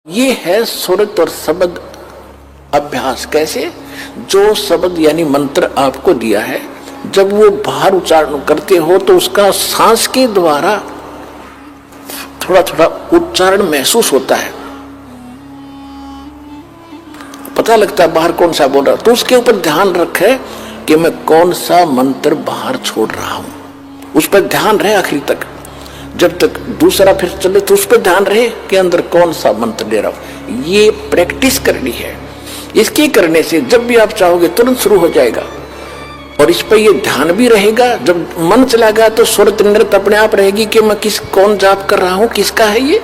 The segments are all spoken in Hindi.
ये है सुरत और शब्द अभ्यास। कैसे? जो शब्द यानी मंत्र आपको दिया है, जब वो बाहर उच्चारण करते हो तो उसका सांस के द्वारा थोड़ा थोड़ा उच्चारण महसूस होता है, पता लगता है बाहर कौन सा बोल रहा। तो उसके ऊपर ध्यान रखे कि मैं कौन सा मंत्र बाहर छोड़ रहा हूं, उस पर ध्यान रहे आखिरी तक। जब तक दूसरा फिर चले तो उस पर ध्यान रहे कि अंदर कौन सा मंत्र ले रहा हूं। ये प्रैक्टिस करनी है। इसके करने से जब भी आप चाहोगे तुरंत शुरू हो जाएगा और इस पर ये ध्यान भी रहेगा। जब मन चला गया तो सुरत नृत्य अपने आप रहेगी कि मैं कौन जाप कर रहा हूं, किसका है ये।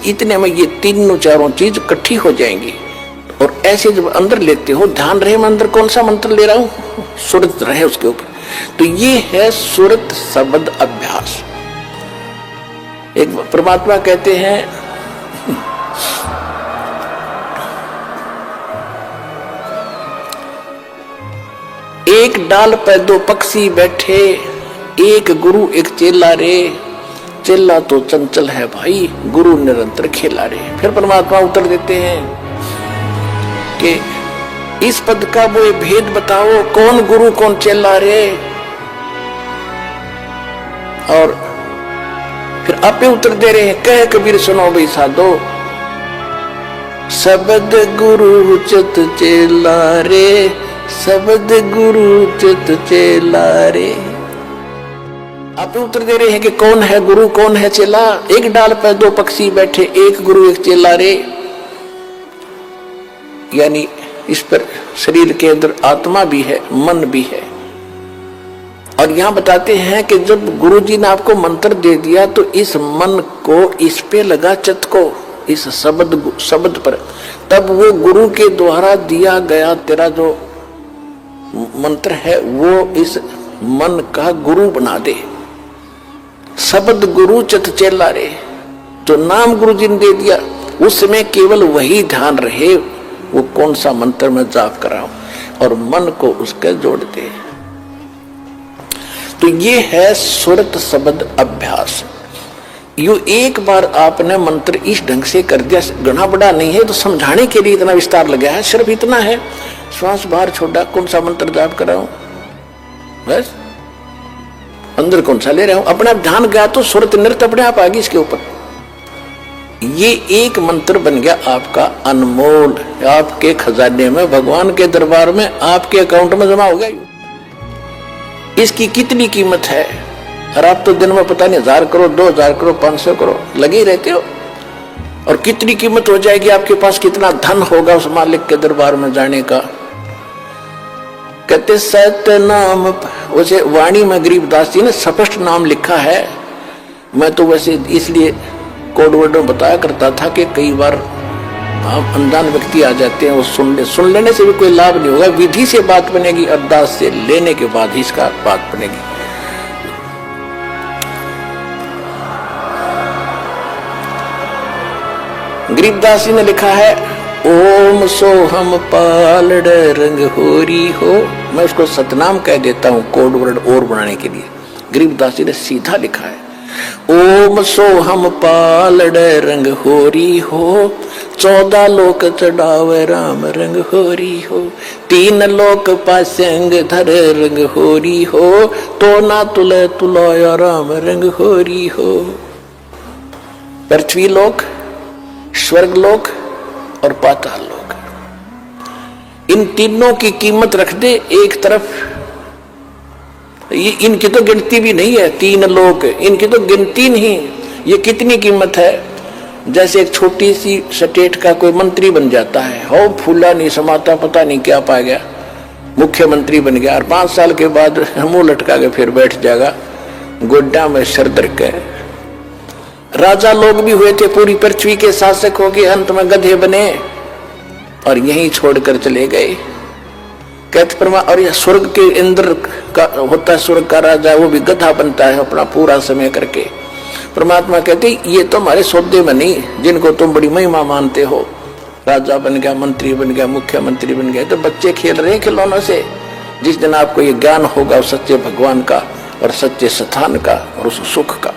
इतने में ये तीनों चारों चीज इकट्ठी हो जाएंगी। और ऐसे जब अंदर लेते हो ध्यान रहे मैं अंदर कौन सा मंत्र ले रहा हूं, सुरत रहे उसके ऊपर। तो ये है सुरत शब्द अभ्यास। एक परमात्मा कहते हैं एक डाल पर दो पक्षी बैठे, एक गुरु एक चेला रे। चेला तो चंचल है भाई, गुरु निरंतर खेला रे। फिर परमात्मा उत्तर देते हैं कि इस पद का वो भेद बताओ, कौन गुरु कौन चेला रे। और फिर आपे उत्तर दे रहे हैं, कह कबीर सुनो भाई साधो, शब्द गुरु चित चेला रे, शब्द गुरु चित चेला रे। आप उत्तर दे रहे हैं कि कौन है गुरु कौन है चेला। एक डाल पर दो पक्षी बैठे, एक गुरु एक चेला रे। यानी इस पर शरीर के अंदर आत्मा भी है, मन भी है। और यहां बताते हैं कि जब गुरु जी ने आपको मंत्र दे दिया तो इस मन को इस पे लगा, चित्त को इस शब्द पर, तब वो गुरु के द्वारा दिया गया तेरा जो मंत्र है वो इस मन का गुरु बना दे। शब्द गुरु चित चेला रे, जो नाम गुरु जी ने दे दिया उसमें केवल वही ध्यान रहे, वो कौन सा मंत्र में जाप कर रहा हूं, और मन को उसके जोड़ दे। तो ये है सुरत शब्द अभ्यास। यू एक बार आपने मंत्र इस ढंग से कर दिया, घना बड़ा नहीं है तो समझाने के लिए इतना विस्तार लगा है, सिर्फ इतना है। श्वास बाहर छोड़ा, कौन सा मंत्र जाप कर रहा हूं, बस अंदर कौन सा ले रहा हूं, अपना ध्यान गया तो सुरत नृत्य अपने आप आ गई इसके ऊपर। ये एक मंत्र बन गया आपका अनमोल, आपके खजाने में, भगवान के दरबार में, आपके अकाउंट में जमा हो गया। इसकी कितनी कीमत है? और आप तो दिन में पता नहीं 1000 करोड़ 2000 करोड़ 500 करोड़ लगे ही रहते हो। और कितनी कीमत हो जाएगी आपके पास, कितना धन होगा उस मालिक के दरबार में जाने का। कहते सत्य नाम, वैसे वाणी में गरीबदास जी ने स्पष्ट नाम लिखा है। मैं तो वैसे इसलिए कोड वर्ड में बताया करता था कि कई बार आप अनजान व्यक्ति आ जाते हैं, वो सुन लेने से भी कोई लाभ नहीं होगा। विधि से बात बनेगी, अरदास से लेने के बाद ही इसका बात बनेगी। गरीबदास जी ने लिखा है, ओम सोहम पालड़ रंग होरी हो। मैं उसको सतनाम कह देता हूं कोड वर्ड और बनाने के लिए। गरीबदास जी ने सीधा लिखा है, ओम सोहम पालड़ रंग होरी हो, 14 लोक चढ़ावे राम रंग होरी हो, 3 लोक पासंग धर रंग होरी हो, तो ना तुले तुलाया राम रंग होरी हो। पृथ्वी लोक, स्वर्ग लोक और पाताल लोक, इन तीनों की कीमत रख दे एक तरफ। इनकी तो गिनती भी नहीं है, 3 लोक इनकी तो गिनती नहीं। ये कितनी कीमत है? जैसे एक छोटी सी स्टेट का कोई मंत्री बन जाता है, हो फूला नहीं समाता, पता नहीं क्या पा गया, मुख्यमंत्री बन गया, और 5 साल के बाद मुंह लटका के फिर बैठ जाएगा गोड्डा में सर दर के। राजा लोग भी हुए थे, पूरी पृथ्वी के शासक हो गए, अंत में गधे बने और यहीं छोड़कर चले गए। कहते परमा, और यह स्वर्ग के इंद्र का होता है, स्वर्ग का राजा, वो भी गधा बनता है अपना पूरा समय करके। परमात्मा कहते ये तो हमारे सौदे में नहीं, जिनको तुम बड़ी महिमा मानते हो, राजा बन गया, मंत्री बन गया, मुख्यमंत्री बन गया, तो बच्चे खेल रहे खिलौनों से। जिस दिन आपको ये ज्ञान होगा उस सच्चे भगवान का और सच्चे स्थान का और उस सुख का,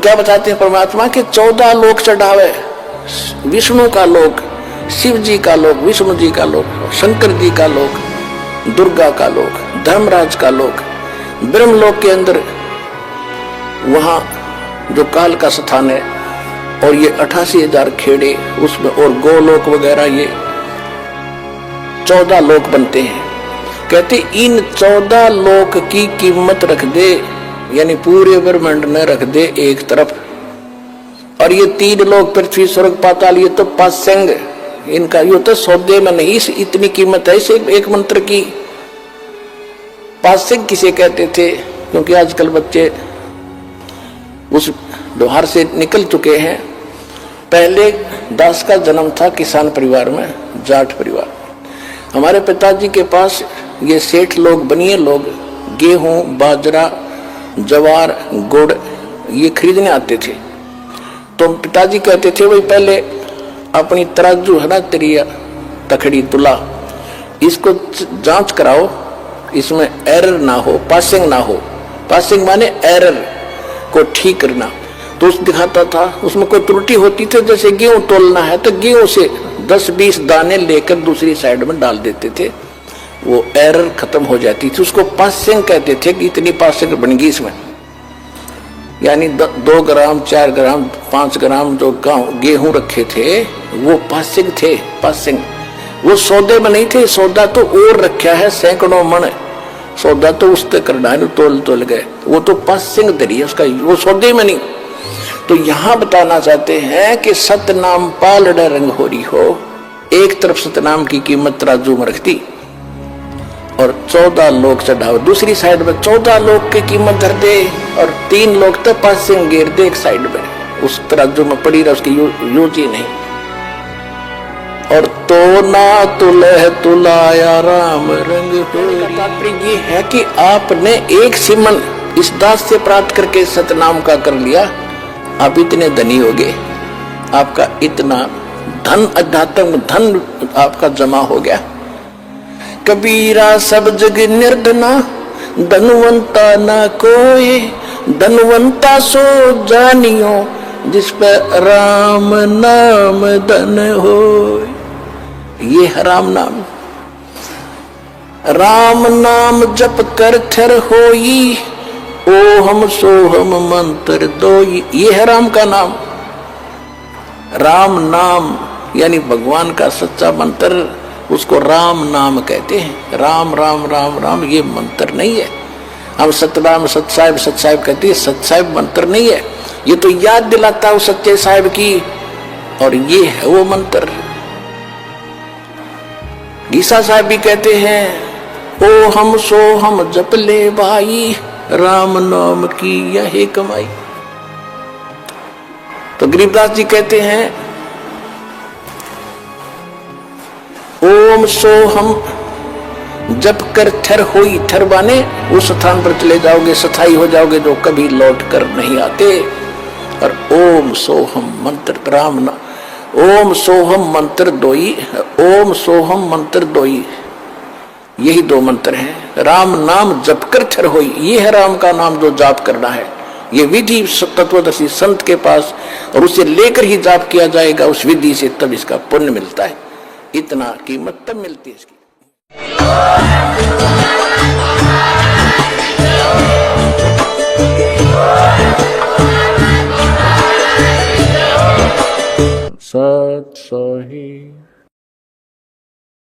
क्या बताते हैं परमात्मा के 14 लोक चढ़ावे, विष्णु का लोक, शिव जी का लोक, विष्णु जी का लोक, शंकर जी का लोक, दुर्गा का लोक, धर्मराज का लोक, ब्रह्मलोक के अंदर वहां जो काल का स्थान है, और ये 88,000 खेड़े उसमें, और गोलोक वगैरह, ये 14 लोक बनते हैं। कहते इन 14 लोक की कीमत रख दे, यानी पूरे ब्रह्मांड में रख दे एक तरफ, और ये 3 लोक पृथ्वी स्वर्ग पाताल, ये तो पासंग, इनका ये तो सौदे में नहीं, इतनी कीमत है इसे एक मंत्र की। पासंग किसे कहते थे? क्योंकि आजकल बच्चे उस व्यवहार से निकल चुके हैं। पहले दास का जन्म था किसान परिवार में, जाट परिवार। हमारे पिताजी के पास ये सेठ लोग, बनिए लोग गेहूं, बाजरा, जवार, गुड़ ये खरीदने आते थे। तो पिताजी कहते थे भाई पहले अपनी तराजू है ना, त्रिया तखड़ी तुला, इसको जांच कराओ, इसमें एरर ना हो, पासिंग ना हो। पासिंग माने एरर को ठीक करना। तो उस दिखाता था, उसमें कोई त्रुटि होती थी, जैसे गेहूं तोलना है तो गेहूं से 10-20 दाने लेकर दूसरी साइड में डाल देते थे, वो एरर खत्म हो जाती थी। उसको पासिंग कहते थे कि इतनी पासिंग बन गई इसमें, यानी 2 ग्राम, 4 ग्राम, 5 ग्राम जो गेहूं रखे थे वो पासिंग थे। पासिंग वो सौदे में नहीं थे, सौदा तो और रखा है, सैकड़ों मन सौदा तो उस तक करना है, तोल गए, वो तो पासिंग दरी है उसका, वो सौदे में नहीं। तो यहां बताना चाहते हैं कि सतनाम पालड़ रंग हो रही हो, एक तरफ सतनाम की कीमत तराजू में रखती और 14 लोग चढ़ाओ, दूसरी साइड में 14 लोग की कीमत धर दे, और 3 लोग तो पासिंग गिर दे एक साइड में, उस तराजू में पड़ी रहा, उसकी यूज ही नहीं। और तो ना तुलह तुलाया राम रंग हो। तात्पर्य ये है कि आपने एक सिमन इस दास से प्राप्त करके सतनाम का कर लिया, आप इतने धनी हो गए, आपका इतना धन, अध्यात्म धन आपका जमा हो गया। कबीरा सब जग निर्धना, धनवंता ना कोई, धनवंता सो जानियो, जिस पर राम नाम धन हो। ये है राम नाम। राम नाम जप कर थर होई, ओ हम सो हम मंत्र दोई। ये है राम का नाम। राम नाम यानी भगवान का सच्चा मंत्र, उसको राम नाम कहते हैं। राम राम राम राम ये मंत्र नहीं है। हम सतनाम सतसाहिब सतसाहिब कहते हैं, सतसाहिब मंत्र नहीं है, ये तो याद दिलाता है सच्चे साहिब की, और ये है वो मंत्र। गीसा साहब भी कहते हैं, ओ हम सो हम जप ले भाई, राम नाम की यही कमाई। तो गरीबदास जी कहते हैं, ओम सो हम जप कर थर होई, थर बाने उस स्थान पर चले जाओगे, स्थायी हो जाओगे जो कभी लौट कर नहीं आते। और ओम सोहम मंत्र राम ना, ओम सोहम मंत्र दोई, ओम सोहम मंत्र दोई, यही 2 मंत्र हैं। राम नाम जप कर थर होई, ये है राम का नाम जो जाप करना है। ये विधि तत्वदर्शी संत के पास, और उसे लेकर ही जाप किया जाएगा उस विधि से, तब इसका पुण्य मिलता है। इतना कीमत तब मिलती है इसकी। सत सही